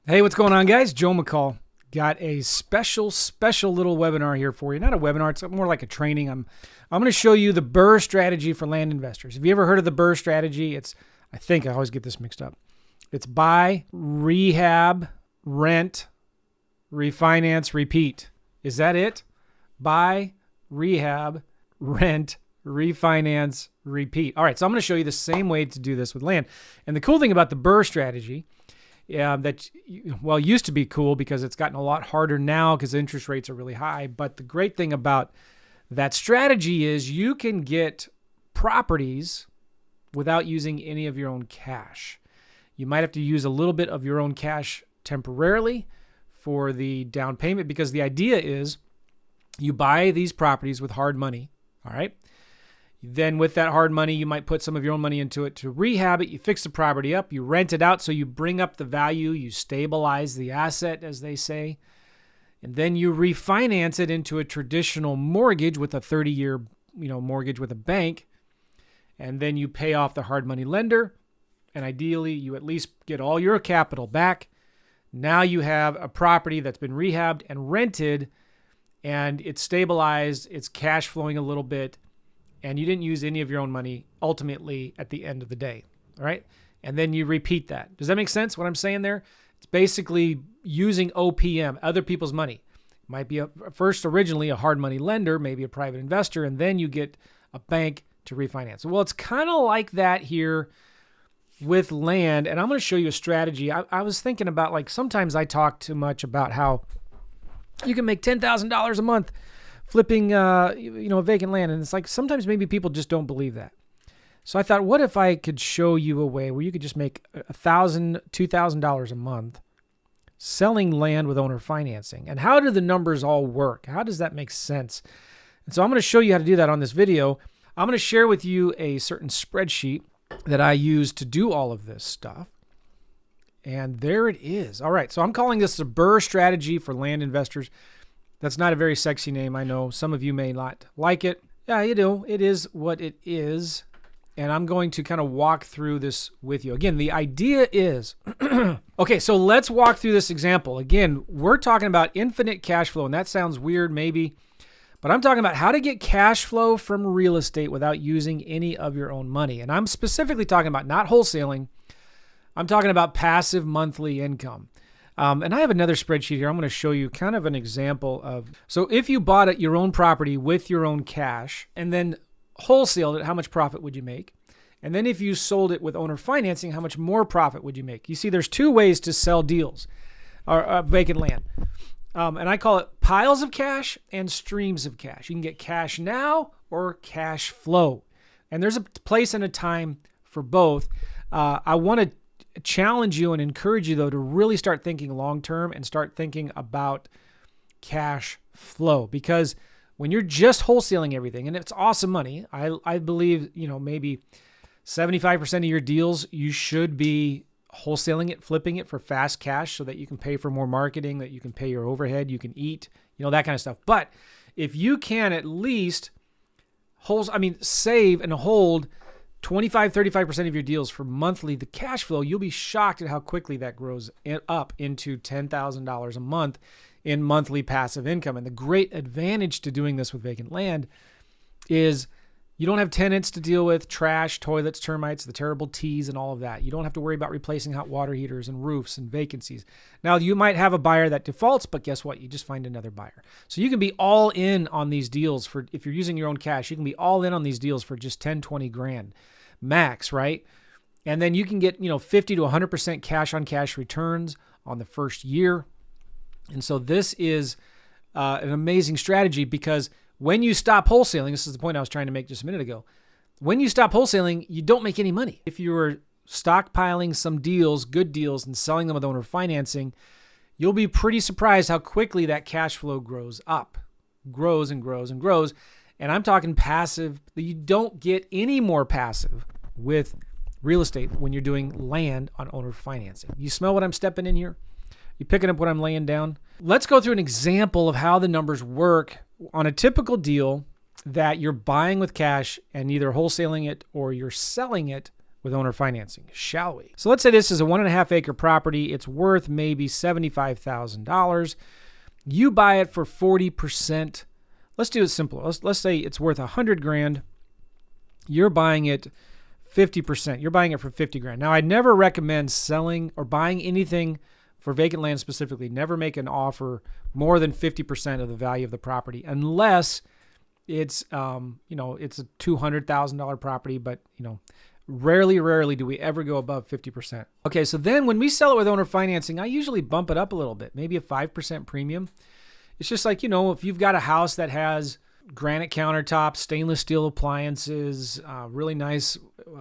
Hey, what's going on, guys? Joe McCall. Got a special little webinar here for you. Not a webinar, it's more like a training. I'm going to show you the BRRRR strategy for land investors. Have you ever heard of the BRRRR strategy? I think I always get this mixed up. It's buy, rehab, rent, refinance, repeat. Is that it? Buy, rehab, rent, refinance, repeat. All right, so I'm going to show you the same way to do this with land. And the cool thing about the BRRRR strategy, used to be cool because it's gotten a lot harder now because interest rates are really high. But the great thing about that strategy is you can get properties without using any of your own cash. You might have to use a little bit of your own cash temporarily for the down payment, because the idea is you buy these properties with hard money, all right? Then with that hard money, you might put some of your own money into it to rehab it. You fix the property up, you rent it out, so you bring up the value, you stabilize the asset, as they say, and then you refinance it into a traditional mortgage with a 30-year, mortgage with a bank, and then you pay off the hard money lender, and ideally you at least get all your capital back. Now you have a property that's been rehabbed and rented, and it's stabilized, it's cash flowing a little bit, and you didn't use any of your own money ultimately at the end of the day, all right? And then you repeat that. Does that make sense, what I'm saying there? It's basically using OPM, other people's money. It might be first originally a hard money lender, maybe a private investor, and then you get a bank to refinance. Well, it's kind of like that here with land, and I'm going to show you a strategy. I was thinking about, like, sometimes I talk too much about how you can make $10,000 a month flipping, vacant land. And it's like, sometimes maybe people just don't believe that. So I thought, what if I could show you a way where you could just make $1,000, $2,000 a month selling land with owner financing? And how do the numbers all work? How does that make sense? And so I'm going to show you how to do that on this video. I'm going to share with you a certain spreadsheet that I use to do all of this stuff. And there it is. All right. So I'm calling this the BRRRR strategy for land investors. That's not a very sexy name, I know. Some of you may not like it. Yeah, you do. It is what it is. And I'm going to kind of walk through this with you. Again, the idea is, okay, so let's walk through this example. Again, we're talking about infinite cash flow, and that sounds weird maybe, but I'm talking about how to get cash flow from real estate without using any of your own money. And I'm specifically talking about not wholesaling. I'm talking about passive monthly income. And I have another spreadsheet here. I'm going to show you kind of an example of, so if you bought your own property with your own cash and then wholesaled it, how much profit would you make? And then if you sold it with owner financing, how much more profit would you make? You see, there's two ways to sell deals or vacant land. And I call it piles of cash and streams of cash. You can get cash now or cash flow. And there's a place and a time for both. I want to challenge you and encourage you, though, to really start thinking long-term and start thinking about cash flow, because when you're just wholesaling everything, and it's awesome money, I believe, maybe 75% of your deals, you should be wholesaling it, flipping it for fast cash so that you can pay for more marketing, that you can pay your overhead, you can eat, that kind of stuff. But if you can at least save and hold 25, 35% of your deals for monthly, the cash flow, you'll be shocked at how quickly that grows up into $10,000 a month in monthly passive income. And the great advantage to doing this with vacant land is you don't have tenants to deal with, trash, toilets, termites, the terrible T's and all of that. You don't have to worry about replacing hot water heaters and roofs and vacancies. Now, you might have a buyer that defaults, but guess what? You just find another buyer. So you can be all in on these deals for, if you're using your own cash, you can be all in on these deals for just 10, 20 grand max, right? And then you can get, 50 to 100% cash on cash returns on the first year. And so this is an amazing strategy, because when you stop wholesaling, this is the point I was trying to make just a minute ago. When you stop wholesaling, you don't make any money. If you're stockpiling some deals, good deals, and selling them with owner financing, you'll be pretty surprised how quickly that cash flow grows and grows and grows. And I'm talking passive. You don't get any more passive with real estate when you're doing land on owner financing. You smell what I'm stepping in here? You picking up what I'm laying down? Let's go through an example of how the numbers work on a typical deal that you're buying with cash and either wholesaling it or you're selling it with owner financing, shall we? So let's say this is a 1.5 acre property. It's worth maybe $75,000. You buy it for 40%. Let's do it simple. Let's say it's worth $100,000. You're buying it 50%. You're buying it for $50,000. Now, I never recommend selling or buying anything for vacant land specifically. Never make an offer more than 50% of the value of the property, unless it's it's a $200,000 property. But rarely do we ever go above 50%. Okay, so then when we sell it with owner financing, I usually bump it up a little bit, maybe a 5% premium. It's just like, if you've got a house that has granite countertops, stainless steel appliances, really nice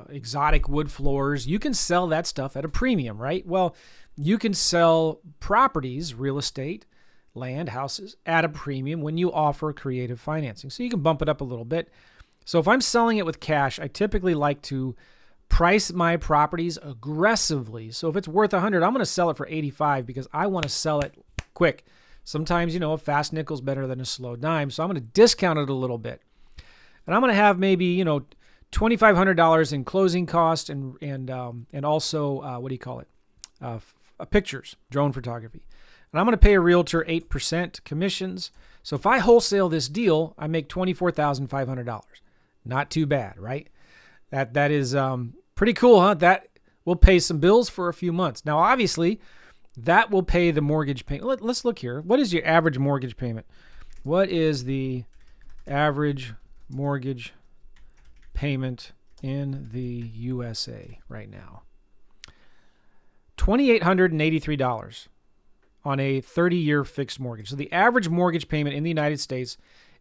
exotic wood floors, you can sell that stuff at a premium, right? Well, you can sell properties, real estate, land, houses at a premium when you offer creative financing. So you can bump it up a little bit. So if I'm selling it with cash, I typically like to price my properties aggressively. So if it's worth $100, I'm going to sell it for $85 because I want to sell it quick. Sometimes, a fast nickel's better than a slow dime. So I'm going to discount it a little bit. And I'm going to have maybe, $2,500 in closing costs and also, pictures, drone photography. And I'm going to pay a realtor 8% commissions. So if I wholesale this deal, I make $24,500. Not too bad, right? That is pretty cool, huh? That will pay some bills for a few months. Now, obviously, that will pay the mortgage payment. Let's look here. What is your average mortgage payment? What is the average mortgage payment in the USA right now? $2,883 on a 30-year fixed mortgage. So the average mortgage payment in the United States,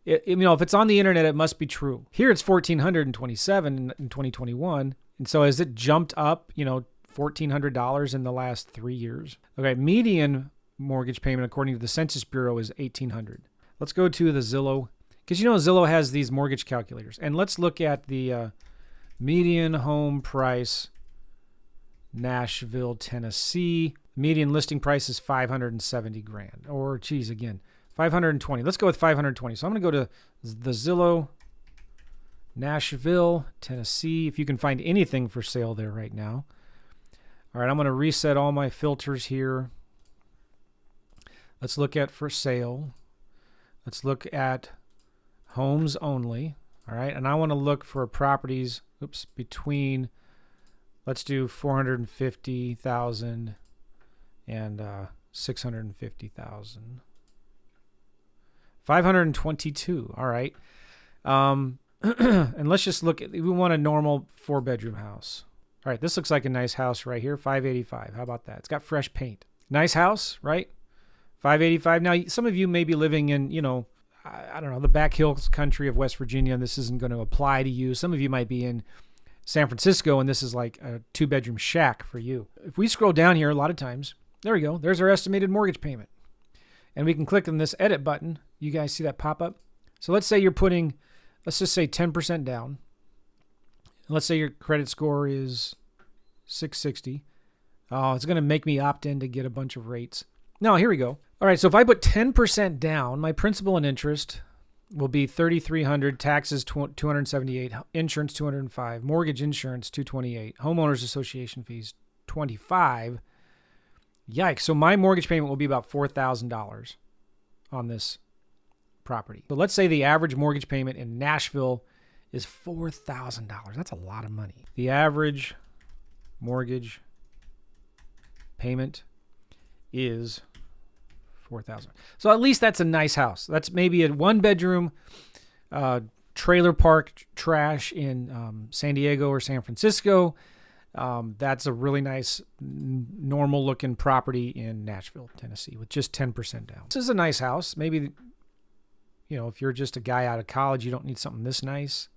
if it's on the internet, it must be true. Here it's $1,427 in 2021. And so has it jumped up, $1,400 in the last 3 years? Okay, median mortgage payment according to the Census Bureau is $1,800. Let's go to the Zillow, because Zillow has these mortgage calculators. And let's look at the median home price, Nashville, Tennessee. Median listing price is $570,000, or $520. Let's go with $520. So I'm going to go to the Zillow, Nashville, Tennessee. If you can find anything for sale there right now. All right, I'm going to reset all my filters here. Let's look at for sale. Let's look at homes only. All right, and I want to look for properties. Between. Let's do 450,000 and 650,000. 522. All right. And let's just look at. We want a normal 4-bedroom house. All right, this looks like a nice house right here. 585. How about that? It's got fresh paint. Nice house, right? 585. Now, some of you may be living in, I don't know, the back hills country of West Virginia, and this isn't going to apply to you. Some of you might be in San Francisco, and this is like a 2-bedroom shack for you. If we scroll down here, a lot of times, there we go. There's our estimated mortgage payment. And we can click on this edit button. You guys see that pop up? So let's say you're putting, let's just say 10% down. Let's say your credit score is 660. Oh, it's going to make me opt in to get a bunch of rates. No, here we go. All right, so if I put 10% down, my principal and interest will be $3,300, taxes $278, insurance $205, mortgage insurance $228, homeowners association fees $25. Yikes! So my mortgage payment will be about $4,000 on this property. So let's say the average mortgage payment in Nashville is $4,000. That's a lot of money. The average mortgage payment is $4,000. So at least that's a nice house. That's maybe a 1-bedroom trailer park trash in San Diego or San Francisco. That's a really nice, normal looking property in Nashville, Tennessee, with just 10% down. This is a nice house. Maybe, if you're just a guy out of college, you don't need something this nice.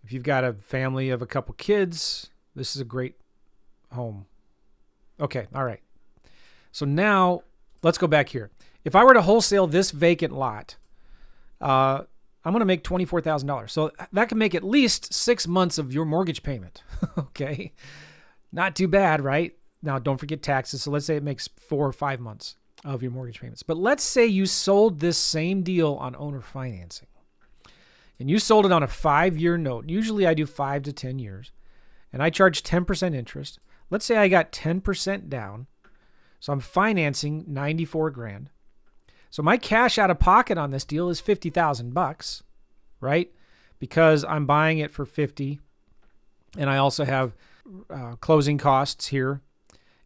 If you've got a family of a couple kids, this is a great home. Okay, all right. So now let's go back here. If I were to wholesale this vacant lot, I'm going to make $24,000. So that can make at least 6 months of your mortgage payment. Okay. Not too bad, right? Now, don't forget taxes. So let's say it makes 4 or 5 months of your mortgage payments. But let's say you sold this same deal on owner financing. and you sold it on a 5-year note, usually I do 5 to 10 years, and I charge 10% interest. Let's say I got 10% down. So I'm financing 94 grand. So my cash out of pocket on this deal is $50,000, right? Because I'm buying it for 50, and I also have closing costs here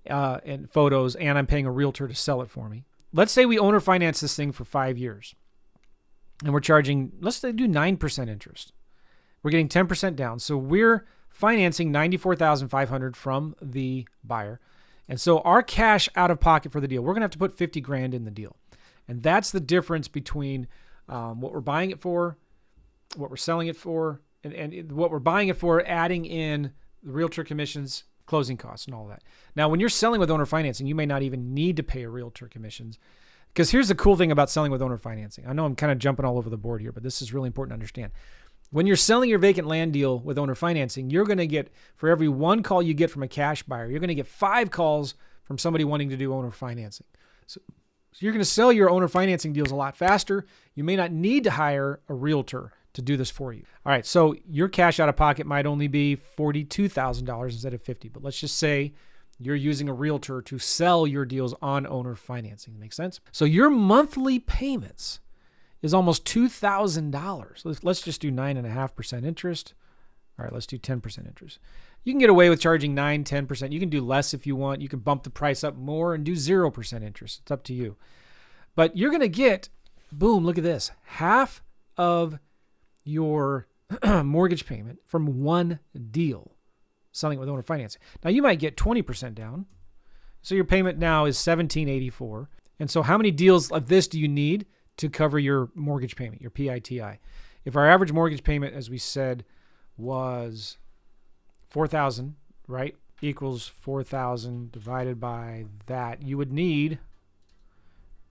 and photos, and I'm paying a realtor to sell it for me. Let's say we owner finance this thing for 5 years, and we're charging, let's say do 9% interest. We're getting 10% down. So we're financing $94,500 from the buyer. And so our cash out of pocket for the deal, we're going to have to put 50 grand in the deal. And that's the difference between what we're buying it for, what we're selling it for, and what we're buying it for, adding in the realtor commissions, closing costs, and all that. Now, when you're selling with owner financing, you may not even need to pay a realtor commissions. Because here's the cool thing about selling with owner financing. I know I'm kind of jumping all over the board here, but this is really important to understand. When you're selling your vacant land deal with owner financing, you're going to get, for every 1 call you get from a cash buyer, you're going to get 5 calls from somebody wanting to do owner financing. So you're going to sell your owner financing deals a lot faster. You may not need to hire a realtor to do this for you. All right, so your cash out of pocket might only be $42,000 instead of $50,000, but let's just say you're using a realtor to sell your deals on owner financing. Makes sense? So your monthly payments is almost $2,000. Let's just do 9.5% interest. All right, let's do 10% interest. You can get away with charging 9, 10%. You can do less if you want. You can bump the price up more and do 0% interest. It's up to you. But you're going to get, boom, look at this, half of your mortgage payment from one deal, selling with owner financing. Now, you might get 20% down. So your payment now is $1,784. And so how many deals of this do you need to cover your mortgage payment, your PITI? If our average mortgage payment, as we said, was $4,000, right, equals 4,000 divided by that, you would need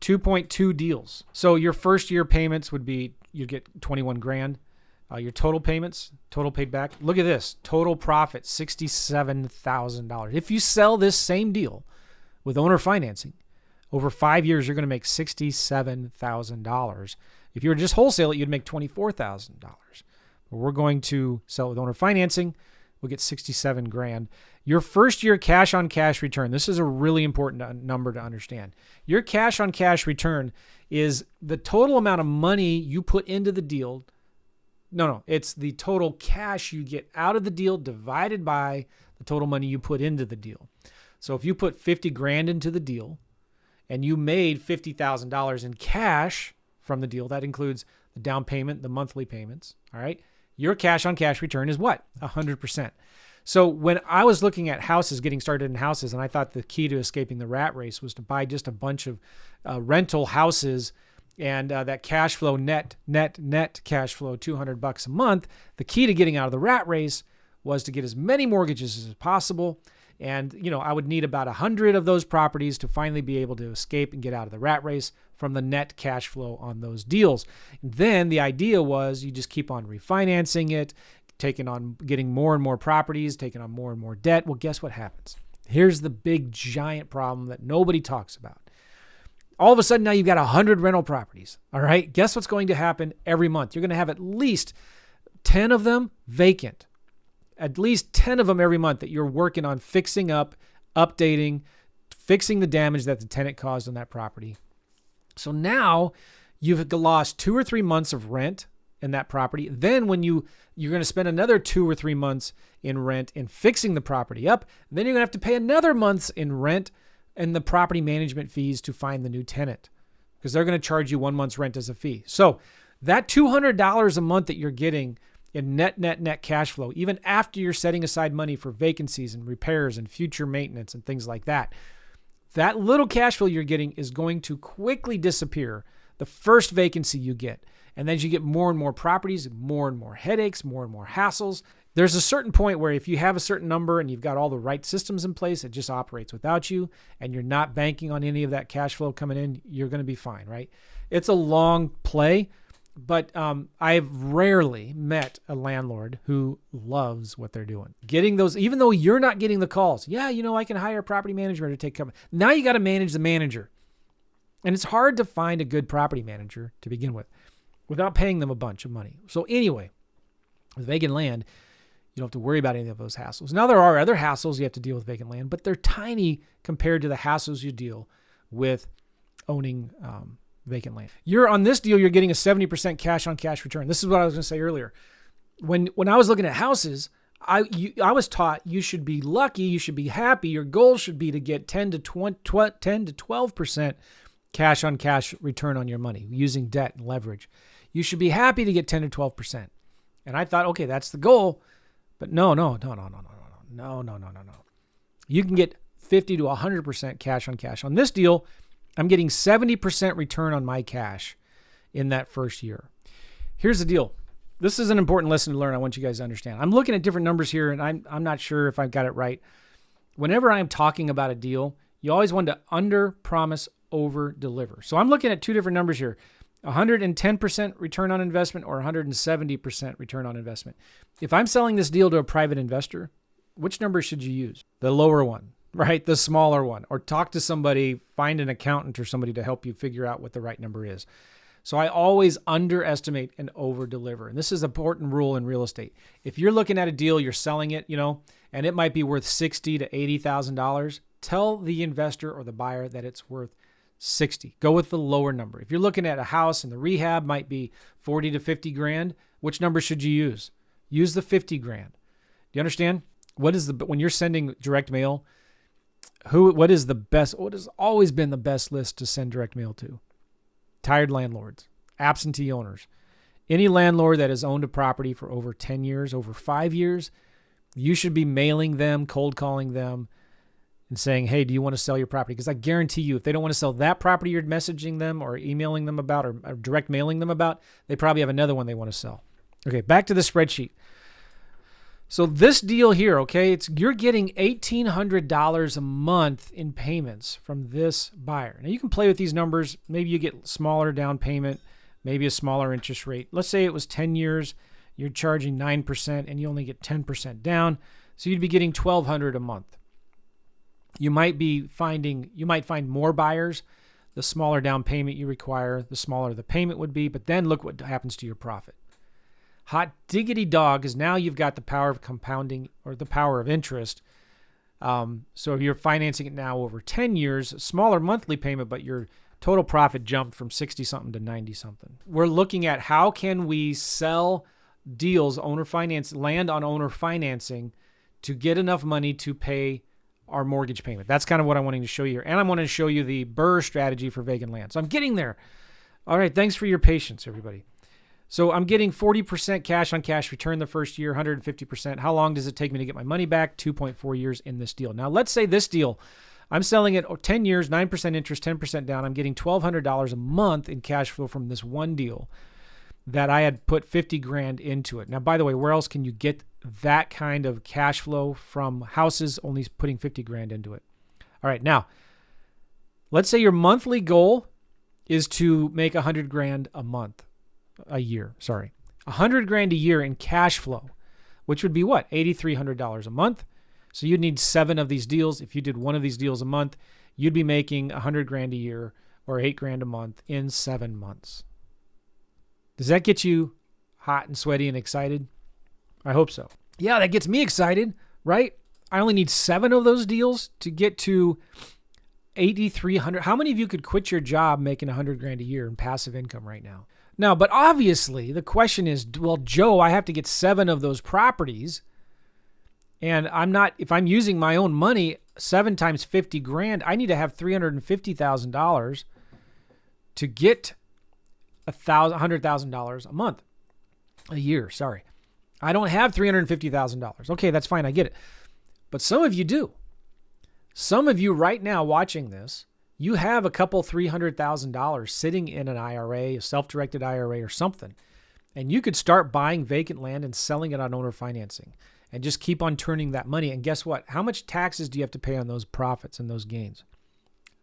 2.2 deals. So your first year payments would be, you'd get 21 grand. Your total payments, total paid back, look at this, total profit, $67,000. If you sell this same deal with owner financing, over 5 years, you're going to make $67,000. If you were just wholesale it, you'd make $24,000. But we're going to sell it with owner financing. We'll get 67 grand. Your first year cash on cash return. This is a really important number to understand. Your cash on cash return is the total amount of money you put into the deal. No, it's the total cash you get out of the deal divided by the total money you put into the deal. So if you put 50 grand into the deal and you made $50,000 in cash from the deal, that includes the down payment, the monthly payments, all right? Your cash on cash return is what? 100%. So when I was looking at houses, getting started in houses, and I thought the key to escaping the rat race was to buy just a bunch of rental houses, and that cash flow, net cash flow, $200 a month. The key to getting out of the rat race was to get as many mortgages as possible. And, I would need about 100 of those properties to finally be able to escape and get out of the rat race from the net cash flow on those deals. And then the idea was you just keep on refinancing it, getting more and more properties, taking on more and more debt. Well, guess what happens? Here's the big giant problem that nobody talks about. All of a sudden now you've got 100 rental properties. All right. Guess what's going to happen every month? You're going to have at least 10 of them vacant. At least 10 of them every month that you're working on fixing up, updating, fixing the damage that the tenant caused on that property. So now you've lost 2 or 3 months of rent in that property. Then when you're going to spend another 2 or 3 months in rent in fixing the property up, then you're going to have to pay another month's in rent and the property management fees to find the new tenant, because they're going to charge you 1 month's rent as a fee. So that $200 a month that you're getting in net cash flow, even after you're setting aside money for vacancies and repairs and future maintenance and things like that, that little cash flow you're getting is going to quickly disappear the first vacancy you get. And then you get more and more properties, more and more headaches, more and more hassles. There's a certain point where if you have a certain number and you've got all the right systems in place, it just operates without you, and you're not banking on any of that cash flow coming in, you're going to be fine, right? It's a long play, but I've rarely met a landlord who loves what they're doing. Getting those, even though you're not getting the calls. Yeah, I can hire a property manager to take care of it. Now you got to manage the manager. And it's hard to find a good property manager to begin with. without paying them a bunch of money. So anyway, with vacant land, you don't have to worry about any of those hassles. Now, there are other hassles you have to deal with vacant land, but they're tiny compared to the hassles you deal with owning vacant land. On this deal, you're getting a 70% cash on cash return. This is what I was going to say earlier. When I was looking at houses, I was taught you should be lucky, you should be happy. Your goal should be to get 10 to 12% cash on cash return on your money using debt and leverage. You should be happy to get 10 to 12%. And I thought, okay, that's the goal. But no. You can get 50 to 100% cash on cash. On this deal, I'm getting 70% return on my cash in that first year. Here's the deal. This is an important lesson to learn. I want you guys to understand. I'm looking at different numbers here, and I'm not sure if I've got it right. Whenever I'm talking about a deal, you always want to under promise, over deliver. So I'm looking at two different numbers here. 110% return on investment or 170% return on investment. If I'm selling this deal to a private investor, which number should you use? The lower one, right? The smaller one. Or talk to somebody, find an accountant or somebody to help you figure out what the right number is. So I always underestimate and over deliver. And this is an important rule in real estate. If you're looking at a deal, you're selling it, and it might be worth $60,000 to $80,000, tell the investor or the buyer that it's worth 60. Go with the lower number. If you're looking at a house and the rehab might be 40 to 50 grand, which number should you use? Use the 50 grand. Do you understand? When you're sending direct mail, what has always been the best list to send direct mail to? Tired landlords, absentee owners. Any landlord that has owned a property for over 10 years, over 5 years, you should be mailing them, cold calling them, and saying, hey, do you want to sell your property? Because I guarantee you, if they don't want to sell that property you're messaging them or emailing them about or direct mailing them about, they probably have another one they want to sell. Okay, back to the spreadsheet. So this deal here, okay, you're getting $1,800 a month in payments from this buyer. Now you can play with these numbers. Maybe you get smaller down payment, maybe a smaller interest rate. Let's say it was 10 years, you're charging 9% and you only get 10% down. So you'd be getting $1,200 a month. You might find more buyers. The smaller down payment you require, the smaller the payment would be. But then look what happens to your profit. Hot diggity dog, because now you've got the power of compounding or the power of interest. So if you're financing it now over 10 years, smaller monthly payment, but your total profit jumped from 60-something to 90-something. We're looking at how can we sell deals, land on owner financing to get enough money to pay our mortgage payment. That's kind of what I'm wanting to show you here. And I'm wanting to show you the BRRRR strategy for vacant land. So I'm getting there. All right. Thanks for your patience, everybody. So I'm getting 40% cash on cash return the first year, 150%. How long does it take me to get my money back? 2.4 years in this deal. Now, let's say this deal, I'm selling it 10 years, 9% interest, 10% down. I'm getting $1,200 a month in cash flow from this one deal that I had put 50 grand into it. Now, by the way, where else can you get that kind of cash flow from houses only putting 50 grand into it? All right. Now, let's say your monthly goal is to make 100 grand a year. 100 grand a year in cash flow, which would be what? $8,300 a month. So you'd need 7 of these deals. If you did one of these deals a month, you'd be making 100 grand a year or 8 grand a month in 7 months. Does that get you hot and sweaty and excited? I hope so. Yeah, that gets me excited, right? I only need 7 of those deals to get to $8,300. How many of you could quit your job making 100 grand a year in passive income right now? Now, but obviously the question is, well, Joe, I have to get 7 of those properties. And if I'm using my own money, 7 times 50 grand, I need to have $350,000 to get $100,000 a month, a year. Sorry. I don't have $350,000. Okay, that's fine. I get it. But some of you do. Some of you right now watching this, you have a couple $300,000 sitting in an IRA, a self-directed IRA or something. And you could start buying vacant land and selling it on owner financing and just keep on turning that money. And guess what? How much taxes do you have to pay on those profits and those gains?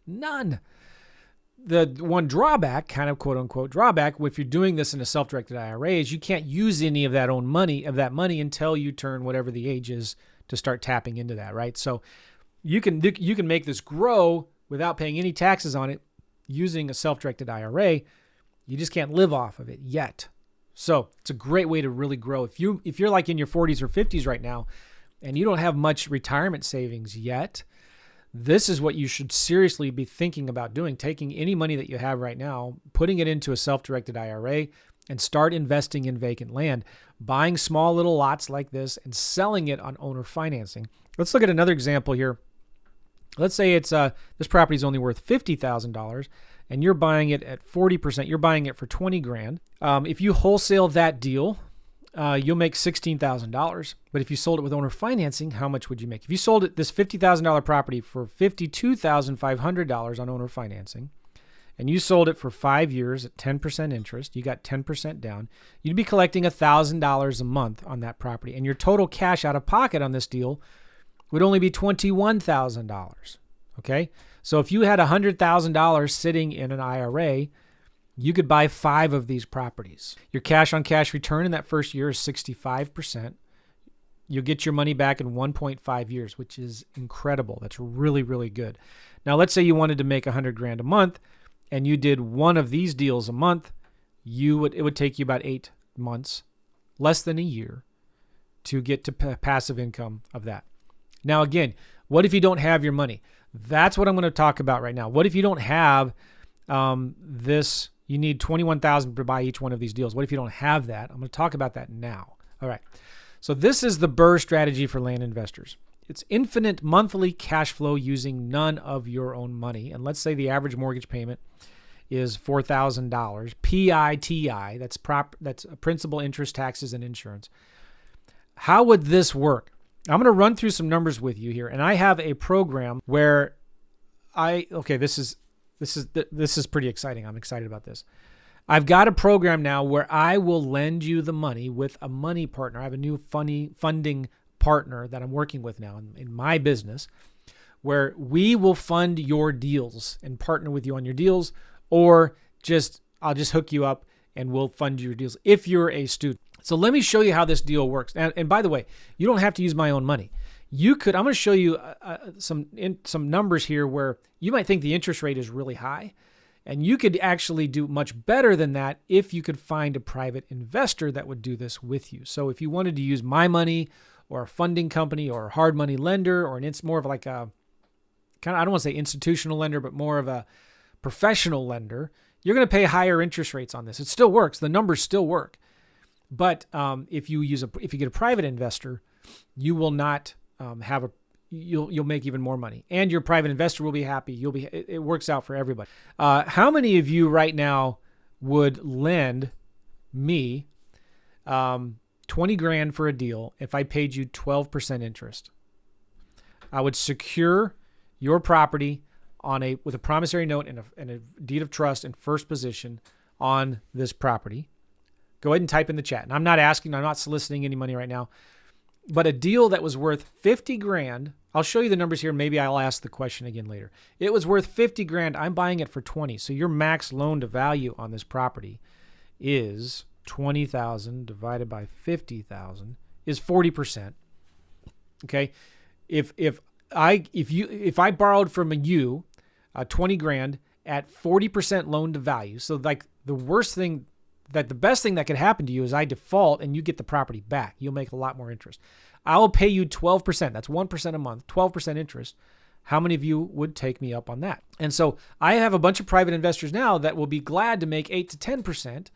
None. The one drawback, kind of quote unquote drawback, if you're doing this in a self-directed IRA, is you can't use any of that money until you turn whatever the age is to start tapping into that, right? So you can make this grow without paying any taxes on it using a self-directed IRA. You just can't live off of it yet. So it's a great way to really grow. If you're like in your 40s or 50s right now and you don't have much retirement savings yet, this is what you should seriously be thinking about doing, taking any money that you have right now, putting it into a self-directed IRA, and start investing in vacant land, buying small little lots like this and selling it on owner financing. Let's look at another example here. Let's say it's this property is only worth $50,000 and you're buying it at 40%. You're buying it for 20 grand. If you wholesale that deal, you'll make $16,000. But if you sold it with owner financing, how much would you make? If you sold it this $50,000 property for $52,500 on owner financing, and you sold it for 5 years at 10% interest, you got 10% down, you'd be collecting $1,000 a month on that property. And your total cash out of pocket on this deal would only be $21,000. Okay? So if you had $100,000 sitting in an IRA, you could buy 5 of these properties. Your cash on cash return in that first year is 65%. You'll get your money back in 1.5 years, which is incredible. That's really, really good. Now, let's say you wanted to make $100 grand a month and you did one of these deals a month, it would take you about 8 months, less than a year, to get to passive income of that. Now, again, what if you don't have your money? That's what I'm going to talk about right now. What if you don't have this? You need $21,000 to buy each one of these deals. What if you don't have that? I'm going to talk about that now. All right. So this is the BRRRR strategy for land investors. It's infinite monthly cash flow using none of your own money. And let's say the average mortgage payment is $4,000, PITI. That's principal, interest, taxes, and insurance. How would this work? I'm going to run through some numbers with you here, and I have a program where this is pretty exciting. I'm excited about this. I've got a program now where I will lend you the money with a money partner. I have a new funding partner that I'm working with now in my business, where we will fund your deals and partner with you on your deals, or I'll just hook you up and we'll fund your deals if you're a student. So let me show you how this deal works. And by the way, you don't have to use my own money. I'm going to show you some numbers here where you might think the interest rate is really high, and you could actually do much better than that if you could find a private investor that would do this with you. So if you wanted to use my money or a funding company or a hard money lender, or it's more of like a kind of, I don't want to say institutional lender, but more of a professional lender, you're going to pay higher interest rates on this. It still works. The numbers still work. But if you get a private investor, you will not you'll make even more money, and your private investor will be happy. It works out for everybody. How many of you right now would lend me 20 grand for a deal if I paid you 12% interest? I would secure your property with a promissory note and a deed of trust in first position on this property. Go ahead and type in the chat. And I'm not soliciting any money right now, but a deal that was worth 50 grand. I'll show you the numbers here. Maybe I'll ask the question again later. It was worth 50 grand. I'm buying it for 20. So your max loan to value on this property is 20,000 divided by 50,000 is 40%. Okay. If I borrowed from you 20 grand at 40% loan to value. So like the best thing that could happen to you is I default and you get the property back. You'll make a lot more interest. I will pay you 12%. That's 1% a month, 12% interest. How many of you would take me up on that? And so I have a bunch of private investors now that will be glad to make 8 to 10%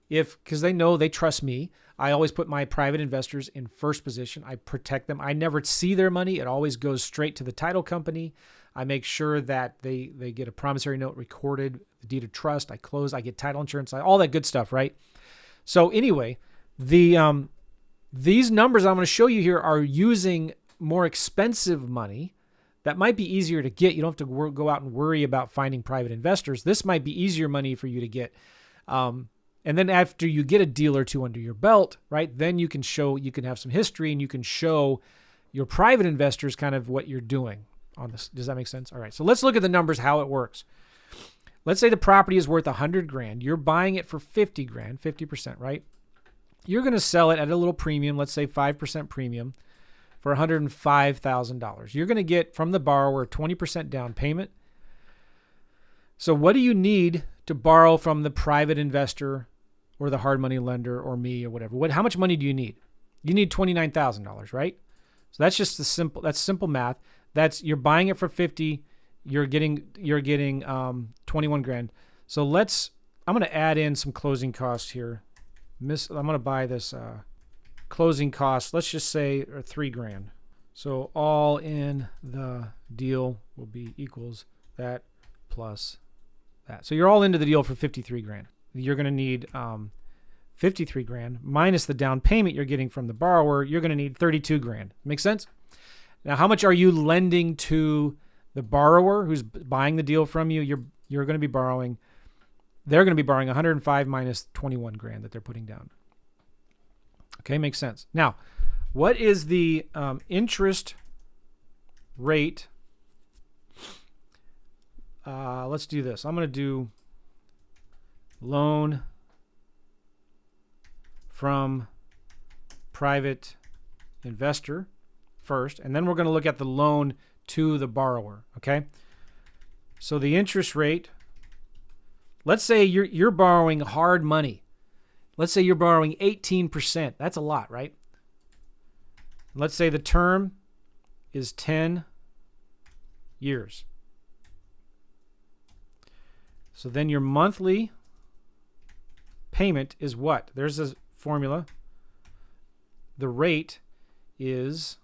because they know, they trust me. I always put my private investors in first position. I protect them. I never see their money. It always goes straight to the title company. I make sure that they get a promissory note recorded, the deed of trust. I close, I get title insurance, all that good stuff, right? So anyway, these numbers I'm going to show you here are using more expensive money that might be easier to get. You don't have to go out and worry about finding private investors. This might be easier money for you to get. And then after you get a deal or two under your belt, right, then you can have some history and you can show your private investors kind of what you're doing on this. Does that make sense? All right. So let's look at the numbers, how it works. Let's say the property is worth 100 grand. You're buying it for 50 grand, 50%, right? You're going to sell it at a little premium, let's say 5% premium for $105,000. You're going to get from the borrower 20% down payment. So what do you need to borrow from the private investor or the hard money lender or me or whatever, how much money do you need? You need $29,000, right? So that's just that's simple math. You're buying it for 50, you're getting 21 grand. So I'm going to add in some closing costs here. I'm going to buy this closing costs, let's just say are 3 grand. So all in the deal will be equals that plus that. So you're all into the deal for 53 grand. You're going to need 53 grand minus the down payment you're getting from the borrower. You're going to need 32 grand. Make sense? Now, how much are you lending to the borrower who's buying the deal from you? You're going to be borrowing. They're going to be borrowing 105 minus 21 grand that they're putting down. Okay, makes sense. Now, what is the interest rate? Let's do this. I'm going to do loan from private investor first, and then we're going to look at the loan to the borrower, okay? So the interest rate, let's say you're borrowing hard money. Let's say you're borrowing 18%. That's a lot, right? Let's say the term is 10 years. So then your monthly payment is what? There's a formula. The rate is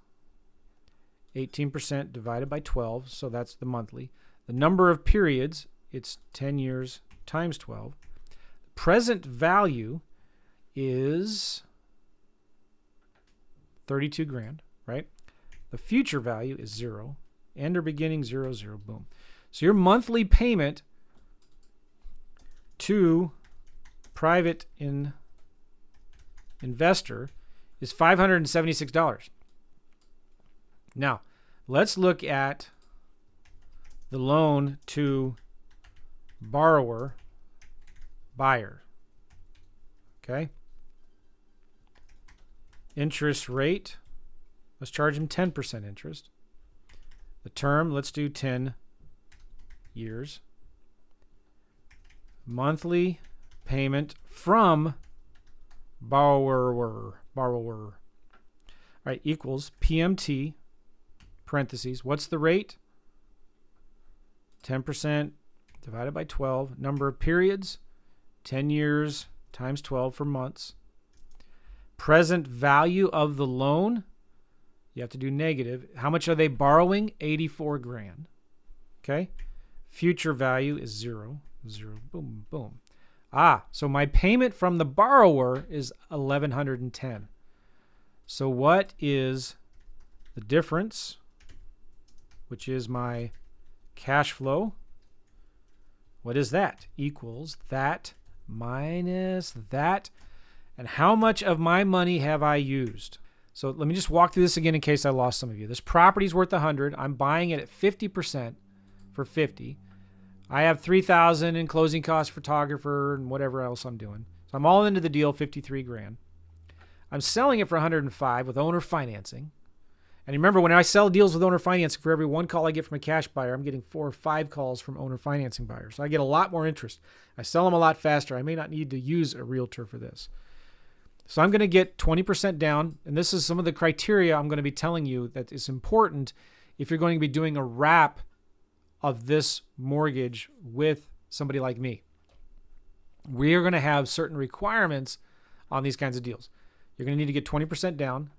18% divided by 12, so that's the monthly. The number of periods, it's 10 years times 12. The present value is 32 grand, right? The future value is 0. End or beginning 0, 0, boom. So your monthly payment to private investor is $576. Now, let's look at the loan to borrower, buyer. Okay? Interest rate, let's charge him 10% interest. The term, let's do 10 years. Monthly payment from borrower. All right, equals PMT, parentheses. What's the rate? 10% divided by 12. Number of periods, 10 years times 12 for months. Present value of the loan, you have to do negative. How much are they borrowing? 84 grand. Okay? Future value is 0, 0, boom, boom. So my payment from the borrower is $1,110. So what is the difference, which is my cash flow? What is that? Equals that minus that. And how much of my money have I used? So let me just walk through this again in case I lost some of you. This property's worth 100. I'm buying it at 50% for 50. I have 3,000 in closing costs, photographer, and whatever else I'm doing. So I'm all into the deal, 53 grand. I'm selling it for 105 with owner financing. And remember, when I sell deals with owner financing, for every 1 call I get from a cash buyer, I'm getting 4 or 5 calls from owner financing buyers. So I get a lot more interest. I sell them a lot faster. I may not need to use a realtor for this. So I'm going to get 20% down. And this is some of the criteria I'm going to be telling you that is important if you're going to be doing a wrap of this mortgage with somebody like me. We are going to have certain requirements on these kinds of deals. You're going to need to get 20% down.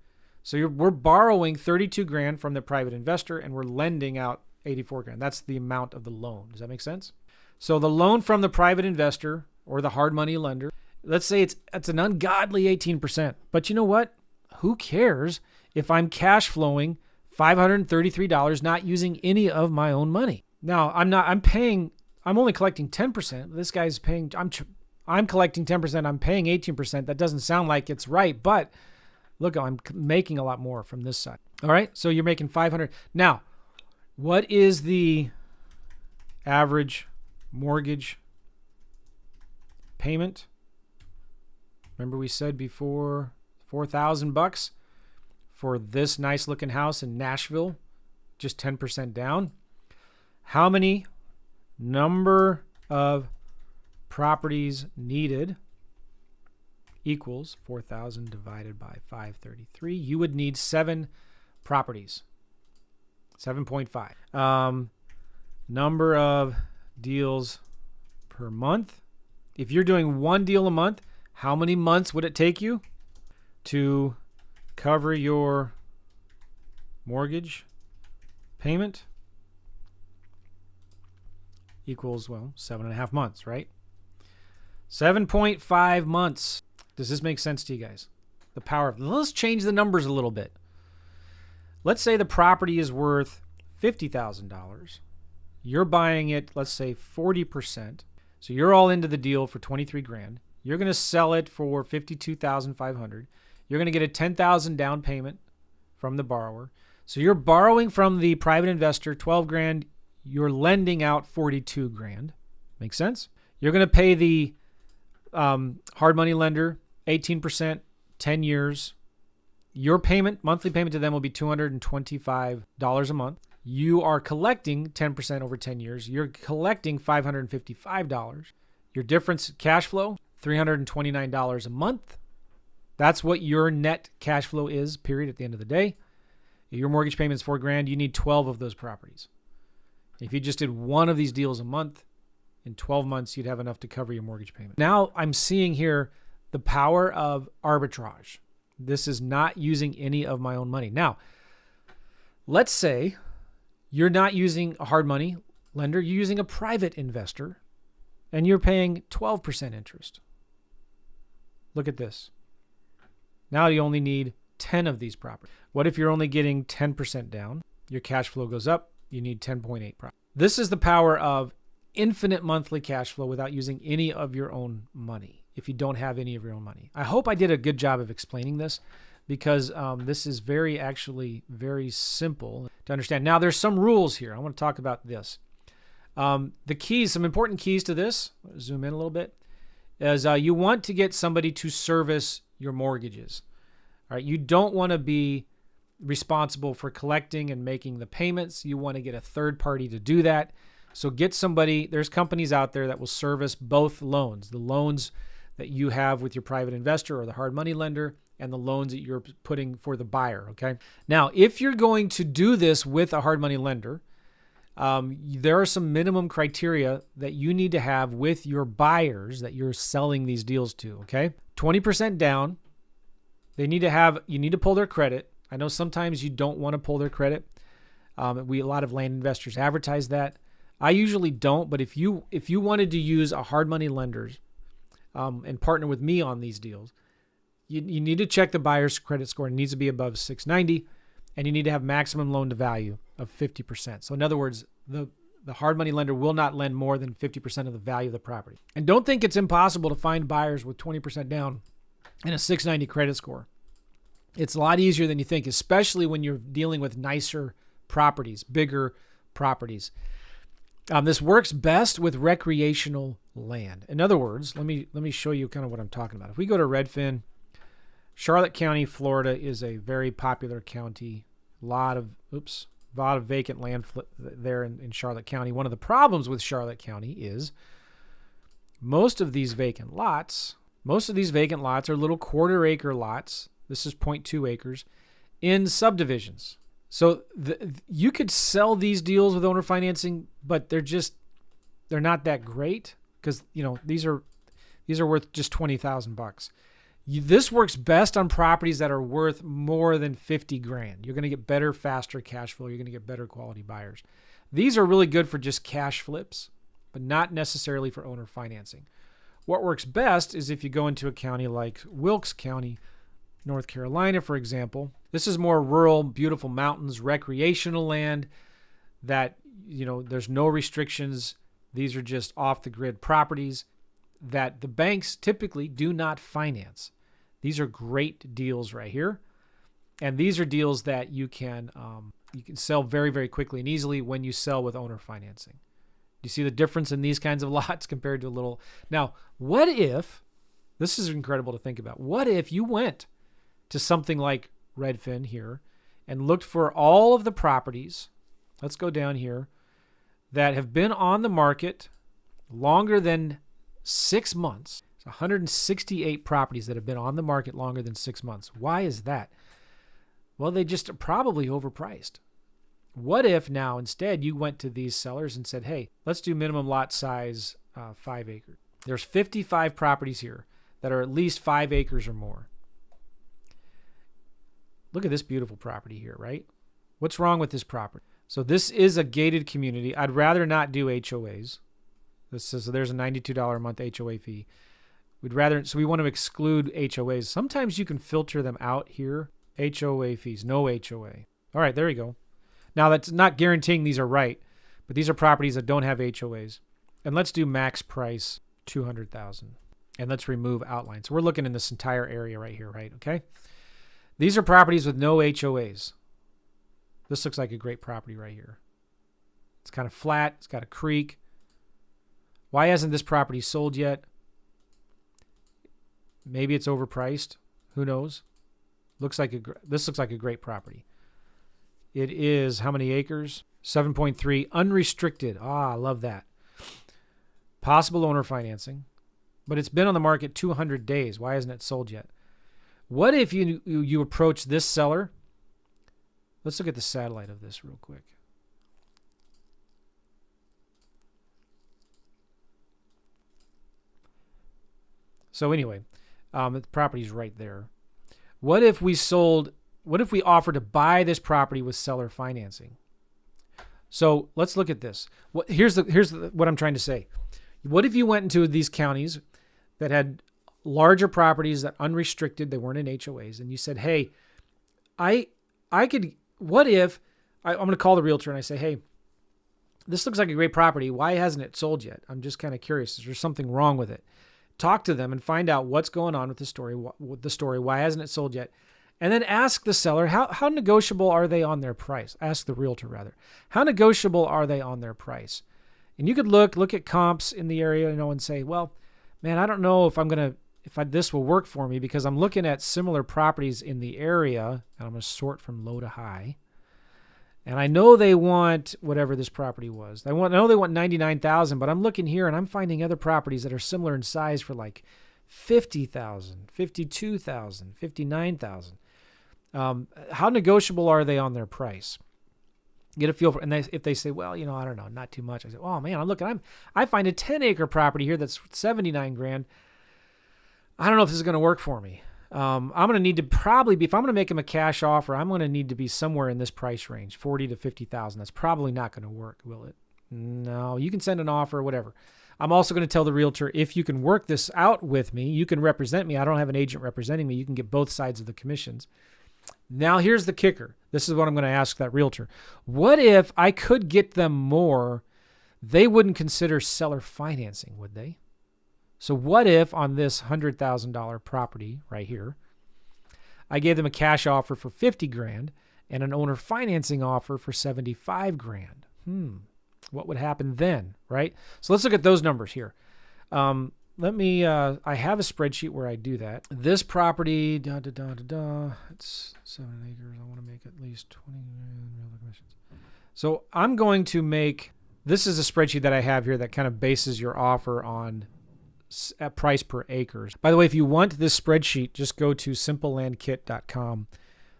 So we're borrowing 32 grand from the private investor and we're lending out 84 grand. That's the amount of the loan. Does that make sense? So the loan from the private investor or the hard money lender, let's say it's an ungodly 18%. But you know what? Who cares if I'm cash flowing $533 not using any of my own money? Now, I'm only collecting 10%. This guy's paying, I'm collecting 10%. I'm paying 18%. That doesn't sound like it's right, but look, I'm making a lot more from this side. All right. So you're making 500. Now, what is the average mortgage payment? Remember we said before $4,000 for this nice looking house in Nashville, just 10% down. How many number of properties needed equals 4,000 divided by 533. You would need 7 properties. 7.5. Number of deals per month. If you're doing 1 deal a month, how many months would it take you to cover your mortgage payment? Equals, well, 7.5 months, right? 7.5 months. Does this make sense to you guys? The power of, let's change the numbers a little bit. Let's say the property is worth $50,000. You're buying it, let's say 40%. So you're all into the deal for 23 grand. You're going to sell it for 52,500. You're going to get a 10,000 down payment from the borrower. So you're borrowing from the private investor 12 grand. You're lending out 42 grand. Make sense? You're going to pay the hard money lender 18%, 10 years. Your payment, monthly payment to them will be $225 a month. You are collecting 10% over 10 years. You're collecting $555. Your difference cash flow, $329 a month. That's what your net cash flow is, period, at the end of the day. Your mortgage payment is $4 grand. You need 12 of those properties. If you just did one of these deals a month, in 12 months, you'd have enough to cover your mortgage payment. Now I'm seeing here the power of arbitrage. This is not using any of my own money. Now, let's say you're not using a hard money lender. You're using a private investor, and you're paying 12% interest. Look at this. Now you only need 10 of these properties. What if you're only getting 10% down? Your cash flow goes up. You need 10.8 properties. This is the power of infinite monthly cash flow without using any of your own money, if you don't have any of your own money. I hope I did a good job of explaining this, because this is actually very simple to understand. Now, there's some rules here. I want to talk about this. The keys, some important keys to this, zoom in a little bit, is you want to get somebody to service your mortgages. All right, you don't want to be responsible for collecting and making the payments. You want to get a third party to do that. So get somebody, there's companies out there that will service both loans, the loans that you have with your private investor or the hard money lender, and the loans that you're putting for the buyer, okay? Now, if you're going to do this with a hard money lender, there are some minimum criteria that you need to have with your buyers that you're selling these deals to, okay? 20% down. You need to pull their credit. I know sometimes you don't want to pull their credit. A lot of land investors advertise that. I usually don't, but if you wanted to use a hard money lenders and partner with me on these deals, you need to check the buyer's credit score. It needs to be above 690, and you need to have maximum loan to value of 50%. So in other words, the hard money lender will not lend more than 50% of the value of the property. And don't think it's impossible to find buyers with 20% down and a 690 credit score. It's a lot easier than you think, especially when you're dealing with nicer properties, bigger properties. This works best with recreational land. In other words, let me show you kind of what I'm talking about. If we go to Redfin, Charlotte County, Florida is a very popular county. A lot of vacant land there in Charlotte County. One of the problems with Charlotte County is most of these vacant lots are little quarter-acre lots. This is 0.2 acres in subdivisions. So you could sell these deals with owner financing, but they're not that great, because these are worth just $20,000. This works best on properties that are worth more than 50 grand. You're going to get better, faster cash flow. You're going to get better quality buyers. These are really good for just cash flips, but not necessarily for owner financing. What works best is if you go into a county like Wilkes County, North Carolina, for example. This is more rural, beautiful mountains, recreational land that, there's no restrictions. These are just off-the-grid properties that the banks typically do not finance. These are great deals right here. And these are deals that you can sell very, very quickly and easily when you sell with owner financing. Do you see the difference in these kinds of lots compared to a little? Now, what if, this is incredible to think about, what if you went to something like Redfin here and looked for all of the properties, let's go down here, that have been on the market longer than 6 months. It's 168 properties that have been on the market longer than 6 months. Why is that? Well, they just are probably overpriced. What if now instead you went to these sellers and said, hey, let's do minimum lot size 5 acres. There's 55 properties here that are at least 5 acres or more. Look at this beautiful property here, right? What's wrong with this property? So this is a gated community. I'd rather not do HOAs. So there's a $92 a month HOA fee. So we want to exclude HOAs. Sometimes you can filter them out here. HOA fees, no HOA. All right, there you go. Now that's not guaranteeing these are right, but these are properties that don't have HOAs. And let's do max price $200,000. And let's remove outline. So we're looking in this entire area right here, right? Okay. These are properties with no HOAs. This looks like a great property right here. It's kind of flat. It's got a creek. Why hasn't this property sold yet? Maybe it's overpriced. Who knows? This looks like a great property. It is how many acres? 7.3 unrestricted. I love that. Possible owner financing, but it's been on the market 200 days. Why hasn't it sold yet? What if you approach this seller? Let's look at the satellite of this real quick. So anyway, the property's right there. What if we offered to buy this property with seller financing? So let's look at this. Here's what I'm trying to say. What if you went into these counties that had larger properties that unrestricted, they weren't in HOAs, and you said, hey, I'm going to call the realtor and I say, hey, this looks like a great property. Why hasn't it sold yet? I'm just kind of curious. Is there something wrong with it? Talk to them and find out what's going on with the story. Why hasn't it sold yet? And then ask the seller, how negotiable are they on their price? Ask the realtor rather. How negotiable are they on their price? And you could look at comps in the area, and say, well, man, I don't know if this will work for me because I'm looking at similar properties in the area, and I'm going to sort from low to high. And I know they want whatever this property was. I know they want $99,000, but I'm looking here and I'm finding other properties that are similar in size for like $50,000, $52,000, $59,000. How negotiable are they on their price? Get a feel for, and if they say, well, I don't know, not too much. I say, oh man, I find a 10-acre property here that's $79,000. I don't know if this is going to work for me. I'm going to need to probably be, if I'm going to make them a cash offer, I'm going to need to be somewhere in this price range, $40,000 to $50,000. That's probably not going to work, will it? No, you can send an offer, whatever. I'm also going to tell the realtor, if you can work this out with me, you can represent me. I don't have an agent representing me. You can get both sides of the commissions. Now, here's the kicker. This is what I'm going to ask that realtor. What if I could get them more? They wouldn't consider seller financing, would they? So what if on this $100,000 property right here, I gave them a cash offer for $50,000 and an owner financing offer for $75,000? What would happen then, right? So let's look at those numbers here. I have a spreadsheet where I do that. This property, it's 7 acres. I want to make at least 20 real commissions. So I'm going to this is a spreadsheet that I have here that kind of bases your offer on at price per acres. By the way, if you want this spreadsheet, just go to simplelandkit.com,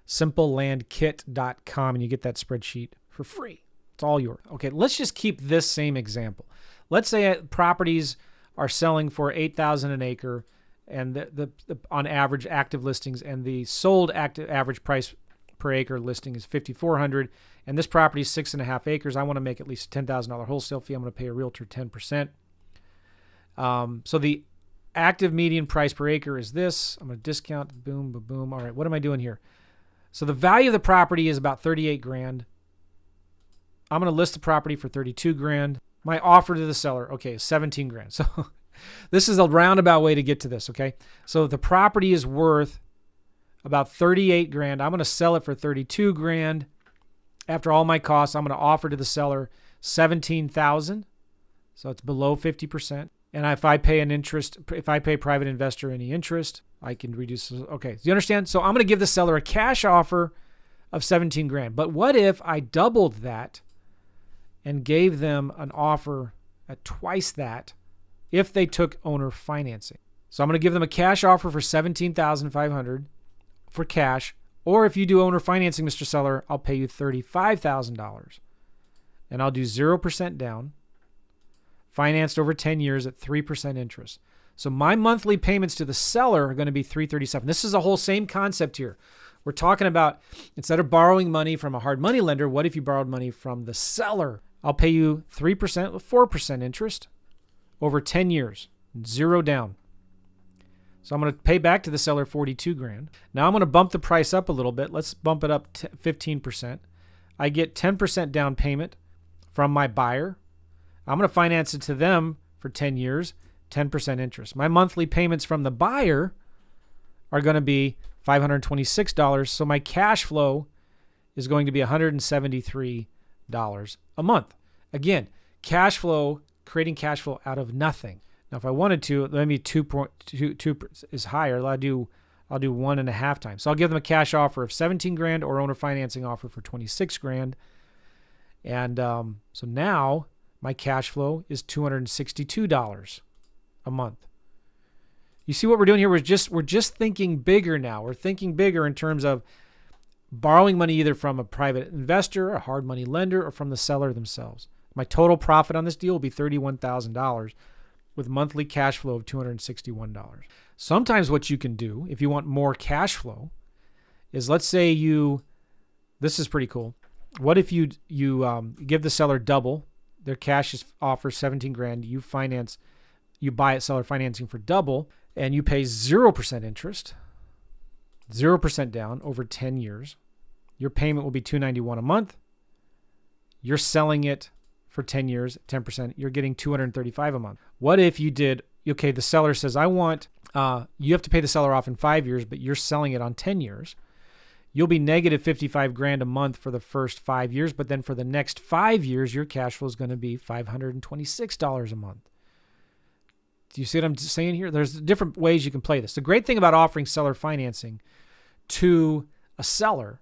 simplelandkit.com, and you get that spreadsheet for free. It's all yours. Okay, let's just keep this same example. Let's say properties are selling for $8,000 an acre, and the on average active listings, and the sold active average price per acre listing is $5,400, and this property is 6.5 acres. I want to make at least a $10,000 wholesale fee. I'm going to pay a realtor 10%. So the active median price per acre is this. I'm going to discount, boom, boom, boom. All right, what am I doing here? So the value of the property is about $38,000. I'm going to list the property for $32,000. My offer to the seller, okay, is $17,000. So this is a roundabout way to get to this, okay? So the property is worth about $38,000. I'm going to sell it for $32,000. After all my costs, I'm going to offer to the seller $17,000. So it's below 50%. And if I pay private investor any interest, I can reduce. Okay, do you understand? So I'm going to give the seller a cash offer of $17,000. But what if I doubled that and gave them an offer at twice that if they took owner financing. So I'm going to give them a cash offer for $17,500 for cash. Or if you do owner financing, Mr. Seller, I'll pay you $35,000. And I'll do 0% down, financed over 10 years at 3% interest. So my monthly payments to the seller are going to be $337. This is the whole same concept here. We're talking about, instead of borrowing money from a hard money lender, what if you borrowed money from the seller? I'll pay you 3% with 4% interest over 10 years, 0 down. So I'm going to pay back to the seller $42,000. Now I'm going to bump the price up a little bit. Let's bump it up 15%. I get 10% down payment from my buyer. I'm going to finance it to them for 10 years, 10% interest. My monthly payments from the buyer are going to be $526. So my cash flow is going to be $173 a month. Again, cash flow, creating cash flow out of nothing. Now, if I wanted to, maybe 2.2 is higher. I'll do 1.5 times. So I'll give them a cash offer of $17,000 or owner financing offer for $26,000. And so now my cash flow is $262 a month. You see what we're doing here? We're just thinking bigger now. We're thinking bigger in terms of borrowing money either from a private investor, a hard money lender, or from the seller themselves. My total profit on this deal will be $31,000 with monthly cash flow of $261. Sometimes what you can do if you want more cash flow is, let's say this is pretty cool. What if you give the seller double, their cash is offer $17,000, you buy it seller financing for double, and you pay 0% interest, 0% down over 10 years. Your payment will be $291 a month. You're selling it for 10 years, 10%, you're getting $235 a month. What if you did, okay, the seller says, you have to pay the seller off in 5 years, but you're selling it on 10 years. You'll be negative $55,000 a month for the first 5 years, but then for the next 5 years, your cash flow is going to be $526 a month. Do you see what I'm saying here? There's different ways you can play this. The great thing about offering seller financing to a seller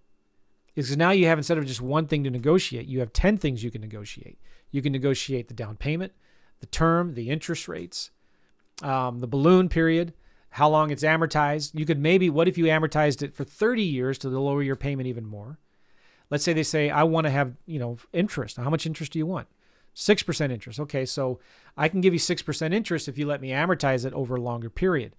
is now you have, instead of just one thing to negotiate, you have 10 things you can negotiate. You can negotiate the down payment, the term, the interest rates, the balloon period, how long it's amortized. You could maybe, what if you amortized it for 30 years to lower your payment even more? Let's say they say, I want to have, interest. How much interest do you want? 6% interest. Okay, so I can give you 6% interest if you let me amortize it over a longer period.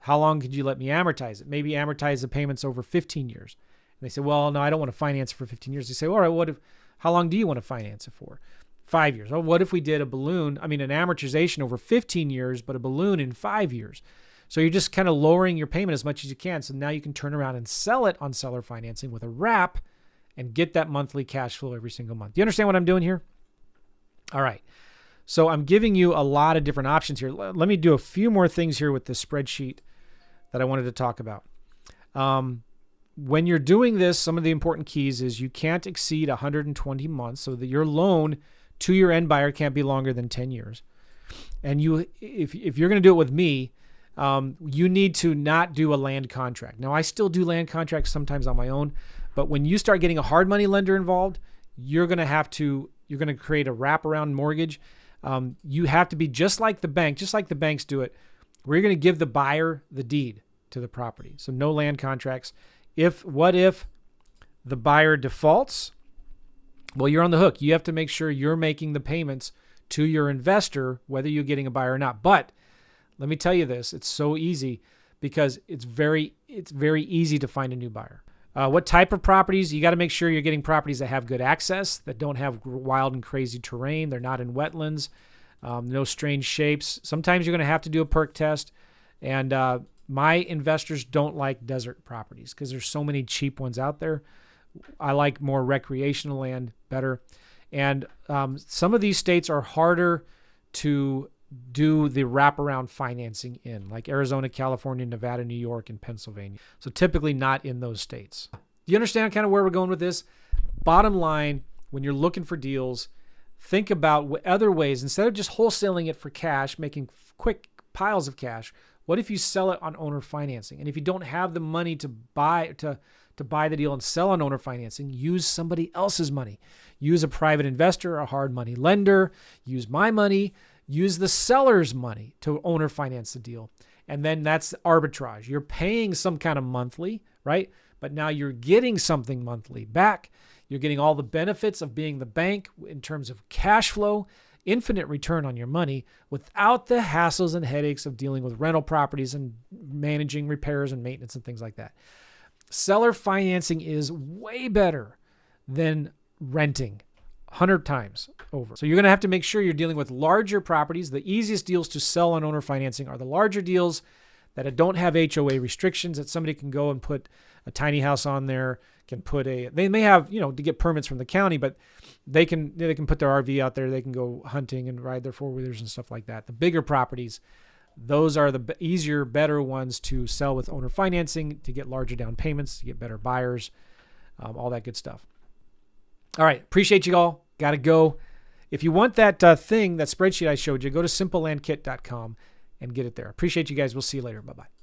How long could you let me amortize it? Maybe amortize the payments over 15 years. And they say, well, no, I don't want to finance it for 15 years. They say, all right, how long do you want to finance it for? 5 years. Oh, what if we did an amortization over 15 years, but a balloon in 5 years? So you're just kind of lowering your payment as much as you can. So now you can turn around and sell it on seller financing with a wrap and get that monthly cash flow every single month. Do you understand what I'm doing here? All right. So I'm giving you a lot of different options here. Let me do a few more things here with this spreadsheet that I wanted to talk about. When you're doing this, some of the important keys is you can't exceed 120 months, so that your loan to your end buyer can't be longer than 10 years. And if you're going to do it with me, you need to not do a land contract. Now, I still do land contracts sometimes on my own, but when you start getting a hard money lender involved, you're going to create a wraparound mortgage. You have to be just like the banks do it. We're going to give the buyer the deed to the property. So no land contracts. What if the buyer defaults? Well, you're on the hook. You have to make sure you're making the payments to your investor, whether you're getting a buyer or not. But let me tell you this, it's so easy because it's very easy to find a new buyer. What type of properties? You got to make sure you're getting properties that have good access, that don't have wild and crazy terrain. They're not in wetlands, no strange shapes. Sometimes you're going to have to do a perk test. And my investors don't like desert properties because there's so many cheap ones out there. I like more recreational land better. And some of these states are harder to do the wraparound financing in, like Arizona, California, Nevada, New York, and Pennsylvania. So typically not in those states. Do you understand kind of where we're going with this? Bottom line, when you're looking for deals, think about other ways. Instead of just wholesaling it for cash, making quick piles of cash, what if you sell it on owner financing? And if you don't have the money to buy the deal and sell on owner financing, use somebody else's money. Use a private investor, a hard money lender, use my money, Use the seller's money to owner finance the deal. And then that's arbitrage. You're paying some kind of monthly, right? But now you're getting something monthly back. You're getting all the benefits of being the bank in terms of cash flow, infinite return on your money without the hassles and headaches of dealing with rental properties and managing repairs and maintenance and things like that. Seller financing is way better than renting 100 times over. So you're going to have to make sure you're dealing with larger properties. The easiest deals to sell on owner financing are the larger deals that don't have HOA restrictions, that somebody can go and put a tiny house on there, they may have, to get permits from the county, but they can put their RV out there. They can go hunting and ride their four-wheelers and stuff like that. The bigger properties, those are the easier, better ones to sell with owner financing, to get larger down payments, to get better buyers, all that good stuff. All right. Appreciate you all. Got to go. If you want that that spreadsheet I showed you, go to simplelandkit.com and get it there. Appreciate you guys. We'll see you later. Bye-bye.